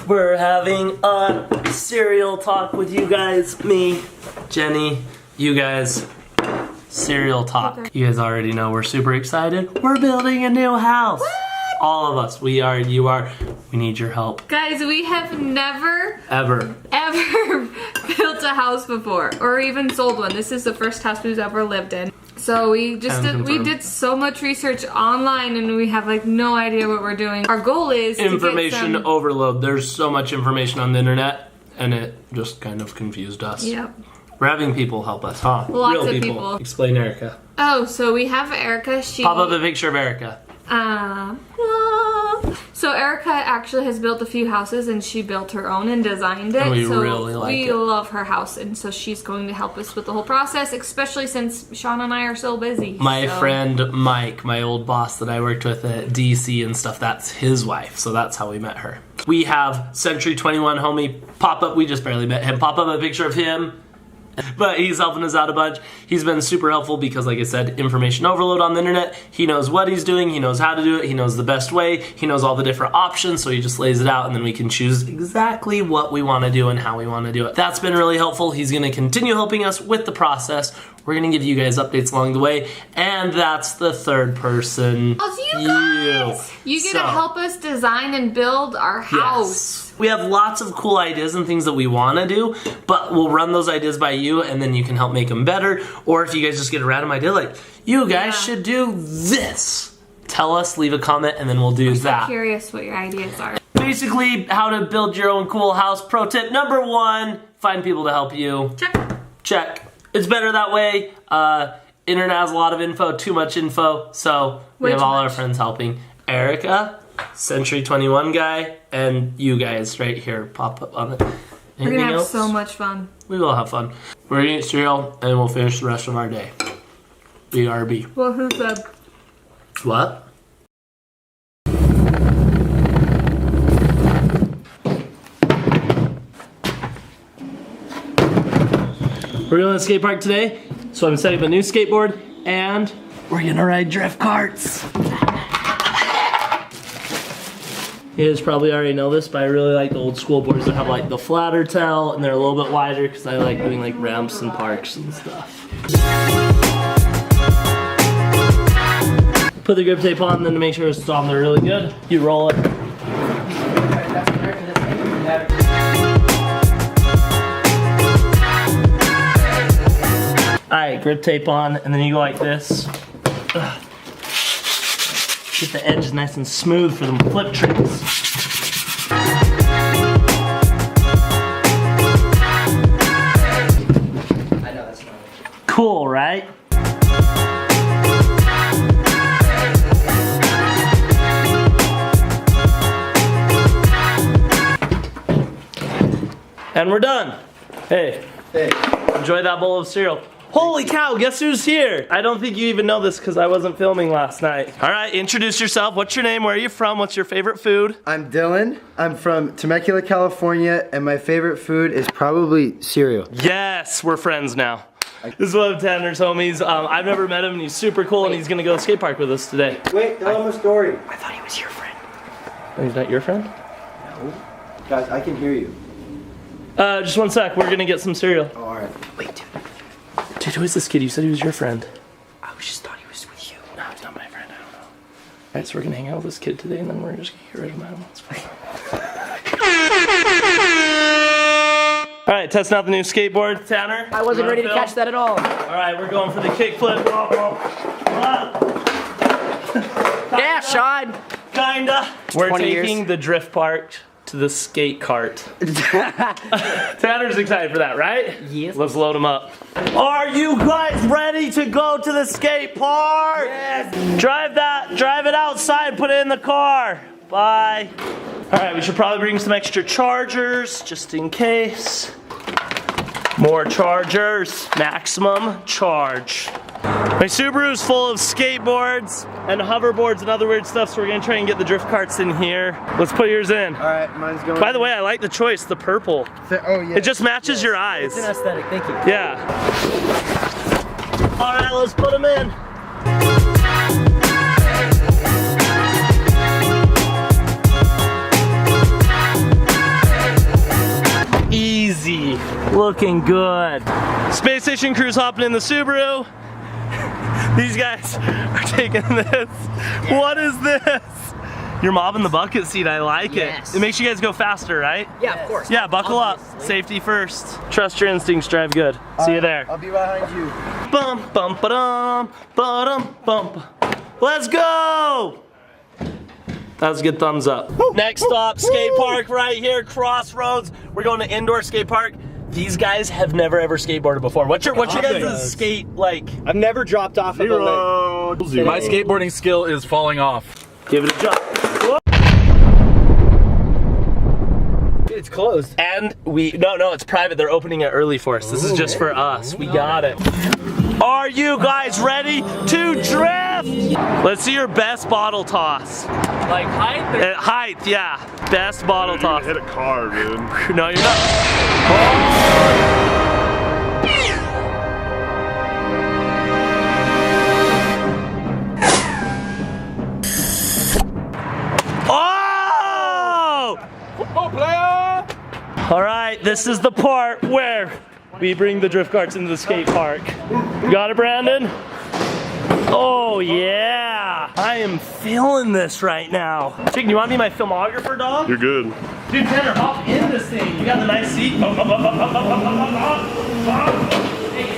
We're having a cereal talk with you guys. Me, Jenny, you guys. Cereal talk. Okay. You guys already know we're super excited. We're building a new house. What? All of us. We are, you are. We need your help. Guys, we have never ever built a house before or even sold one. This is the first house we've ever lived in. So we did so much research online and we have like no idea what we're doing. Our goal is information to get overload. There's so much information on the internet and it just kind of confused us. Yep. We're having people help us, huh? Lots of people. Explain Erica. Oh, so we have Erica. Pop up a picture of Erica. So Erica actually has built a few houses and she built her own and designed it. And we so really like it. We love her house and so she's going to help us with the whole process, especially since Sean and I are so busy. My friend Mike, my old boss that I worked with at DC and stuff, that's his wife. So that's how we met her. We have Century 21 homie pop up. We just barely met him. Pop up a picture of him. But he's helping us out a bunch. He's been super helpful because, like I said, information overload on the internet. He knows what he's doing. He knows how to do it. He knows the best way. He knows all the different options, so he just lays it out, and then we can choose exactly what we want to do and how we want to do it. That's been really helpful. He's going to continue helping us with the process. We're going to give you guys updates along the way, and that's the third person. Oh, you guys! You get to help us design and build our house. Yes. We have lots of cool ideas and things that we want to do, but we'll run those ideas by you and then you can help make them better. Or if you guys just get a random idea like, you guys should do this. Tell us, leave a comment, and then we'll do that. I'm curious what your ideas are. Basically, how to build your own cool house. Pro tip number 1, find people to help you. Check. Check. It's better that way. Internet has a lot of info, too much info, so we have all our friends helping. Erica, Century 21 guy, and you guys right here pop up on it. We're gonna have so much fun. We will have fun. We're gonna eat cereal and we'll finish the rest of our day. BRB. Well, who said? What? We're going to the skate park today, so I'm setting up a new skateboard and we're gonna ride drift carts. You guys probably already know this, but I really like the old school boards that have like the flatter tail and they're a little bit wider because I like doing like ramps and parks and stuff. Put the grip tape on, then to make sure it's on there really good, you roll it. Alright, grip tape on, and then you go like this. Ugh. Get the edges nice and smooth for them flip tricks. I know, that's not it. Cool, right? And we're done. Hey. Hey. Enjoy that bowl of cereal. Holy cow, guess who's here? I don't think you even know this because I wasn't filming last night. All right, introduce yourself. What's your name? Where are you from? What's your favorite food? I'm Dylan. I'm from Temecula, California, and my favorite food is probably cereal. Yes, we're friends now. This is one of Tanner's homies. I've never met him and he's super cool and he's gonna go to skate park with us today. Wait, tell him a story. I thought he was your friend. Oh, he's not your friend? No. Guys, I can hear you. Just one sec, we're gonna get some cereal. Oh, alright. Wait, dude. Dude, who is this kid? You said he was your friend. I just thought he was with you. No, he's not my friend. I don't know. Alright, so we're gonna hang out with this kid today and then we're just gonna get rid of him. It's fine. Alright, testing out the new skateboard. Tanner? I wasn't ready to catch that at all. Alright, we're going for the kickflip. Yeah, Sean. Kinda. We're 20 taking years. the drift park to the skate cart. Tanner's excited for that, right? Yes. Let's load him up. Are you guys ready to go to the skate park? Yes. Drive it outside, put it in the car. Bye. All right, we should probably bring some extra chargers just in case. More chargers, maximum charge. My Subaru's full of skateboards and hoverboards and other weird stuff, so we're gonna try and get the drift carts in here. Let's put yours in. Alright, mine's going. By the way, I like the choice, the purple. Oh, yeah. It just matches your eyes. It's an aesthetic, thank you. Yeah. All right, let's put them in. Looking good. Space Station crew's hopping in the Subaru. These guys are taking this. What is this? You're mobbing the bucket seat, I like it. It makes you guys go faster, right? Yeah, of course. Yeah, buckle up. Safety first. Trust your instincts, drive good. See you there. I'll be behind you. Bum, bum, ba-dum, ba-dum, bum. Let's go! That was a good thumbs up. Next stop, skate park right here, Crossroads. We're going to indoor skate park. These guys have never ever skateboarded before. What's your guys' skate like? I've never dropped off of a lid. My skateboarding skill is falling off. Give it a jump. It's closed. And no, it's private. They're opening it early for us. This is just for us. We got it. Are you guys ready to drift? Let's see your best bottle toss. Like height? Height, yeah. Best bottle toss. Hit a car, dude. No, you're not. Oh! Football player! All right, this is the part where we bring the drift carts into the skate park. You got it, Brandon? Oh yeah! I am feeling this right now. Chicken, you want to be my filmographer, dog? You're good. Dude, Tanner, hop in this thing. You got the nice seat. Hey,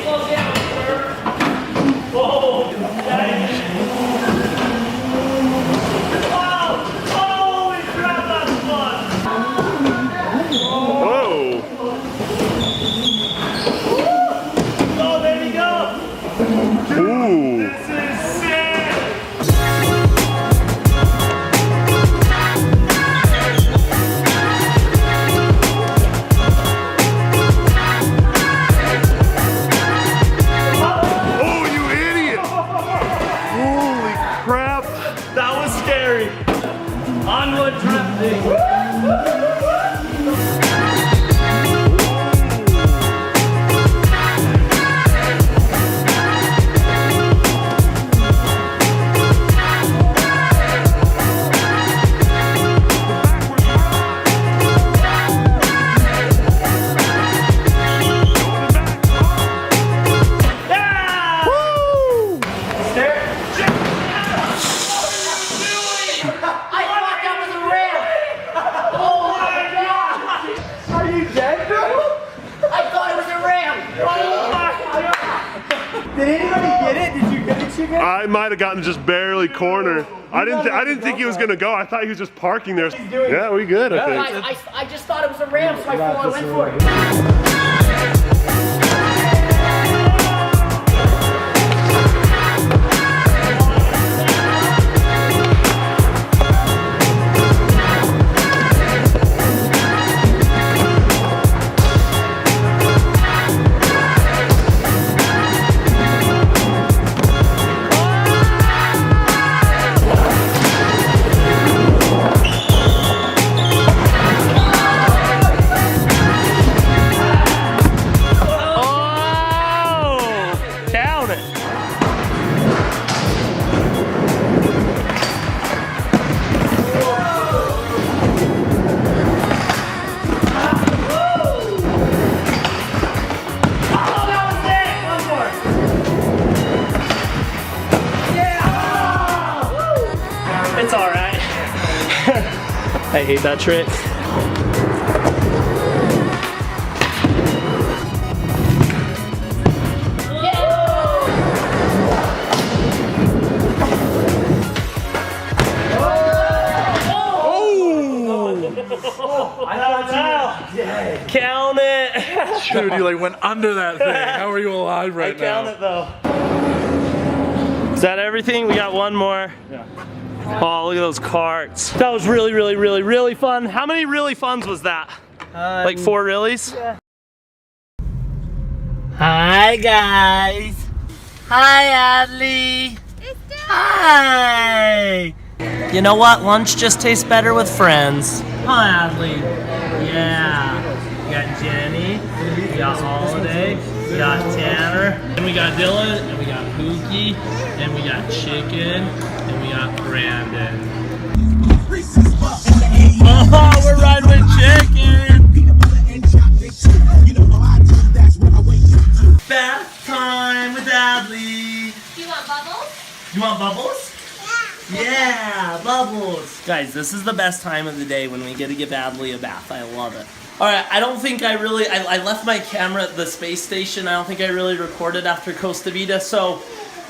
slow down, sir. Whoa! Oh! Holy crap, that's fun! Whoa! Oh, there you go! Ooh! This is sick! Oh, you idiot! Holy crap! That was scary. Onward drifting. Did anybody get it? Did you get it, Chicken? I might have gotten just barely corner. I didn't think he was gonna go. I thought he was just parking there. Yeah, we good, I think. I just thought it was a ram, so I went for it. It's all right. I hate that trick. Count it. Dude, you like went under that thing. How are you alive right now? Count it though. Is that everything? We got one more. Yeah. Oh, look at those carts. That was really, really, really, really fun. How many really funs was that? Like 4 reallys? Yeah. Hi guys. Hi Adley. Hi. You know what? Lunch just tastes better with friends. Hi Adley. Yeah. We got Jenny. We got Holiday. We got Tanner. And we got Dylan. And we got Pookie. And we got Chicken. And we got Brandon. Oh, we're riding with Chicken. Adley. Do you want bubbles? You want bubbles? Yeah, bubbles. Guys, this is the best time of the day when we get to give Adley a bath. I love it. All right, I don't think I really, I left my camera at the space station. I don't think I really recorded after Costa Vida, so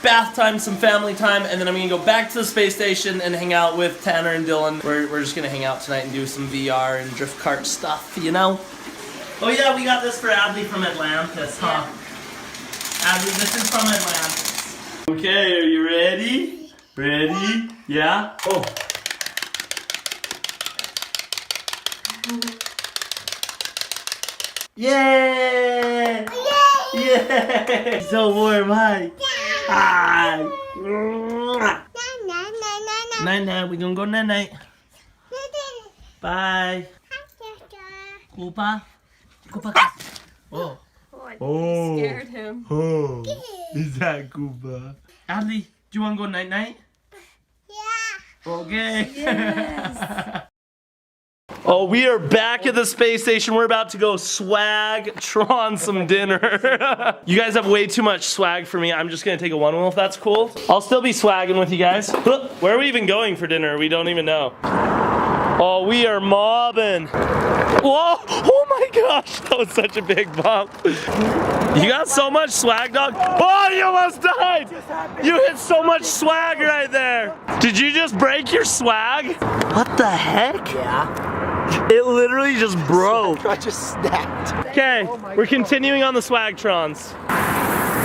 bath time, some family time, and then I'm gonna go back to the space station and hang out with Tanner and Dylan. We're just gonna hang out tonight and do some VR and drift kart stuff, you know? Oh yeah, we got this for Adley from Atlantis, huh? Adley, this is from Atlantis. Okay, are you ready? Ready? Yeah? Oh. Yeah! Yeah! So warm, hi. Hi. Night night, we gonna go night night. Bye. Kupa. Kupa. Oh. Oh, you scared him. Oh. Is that Kupa? Adley, do you wanna go night night? Yeah. Okay. Yes. Oh, we are back at the space station. We're about to go swag-tron some dinner. You guys have way too much swag for me. I'm just gonna take a one wheel if that's cool. I'll still be swagging with you guys. Where are we even going for dinner? We don't even know. Oh, we are mobbing. Whoa, oh my gosh, that was such a big bump. You got so much swag, dog. Oh, you almost died. You hit so much swag right there. Did you just break your swag? What the heck? Yeah. It literally just broke. I just snapped. Okay, we're continuing on the Swagtrons.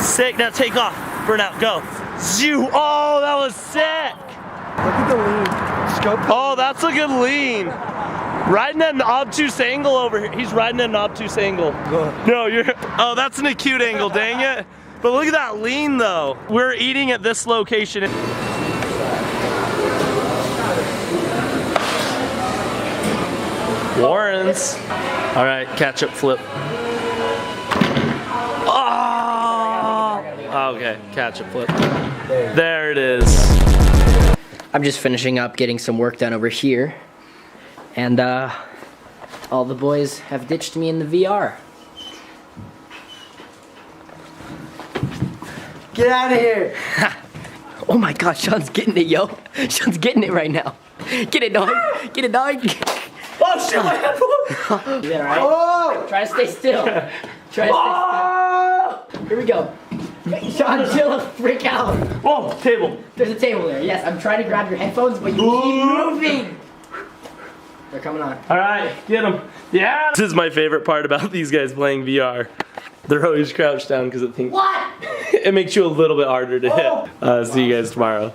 Sick, now take off. Burnout, go. Zoo, oh, that was sick. Look at the lean. Scope. Oh, that's a good lean. Riding at an obtuse angle over here. He's riding at an obtuse angle. No, oh, that's an acute angle, dang it. But look at that lean though. We're eating at this location. Warren's. All right, catch up flip. Oh! Okay, catch up flip. There it is. I'm just finishing up getting some work done over here. And all the boys have ditched me in the VR. Get out of here! Oh my gosh, Sean's getting it, yo. Sean's getting it right now. Get it, dog. Get it, dog. Oh shit, my head. You there, alright? Oh! Try to stay still. Try to stay still. Here we go. Sean, chill, freak out. Whoa, table. There's a table there. Yes, I'm trying to grab your headphones, but you keep moving. They're coming on. All right, get them. Yeah. This is my favorite part about these guys playing VR. They're always crouched down because it thinks. What? It makes you a little bit harder to hit. See you guys tomorrow.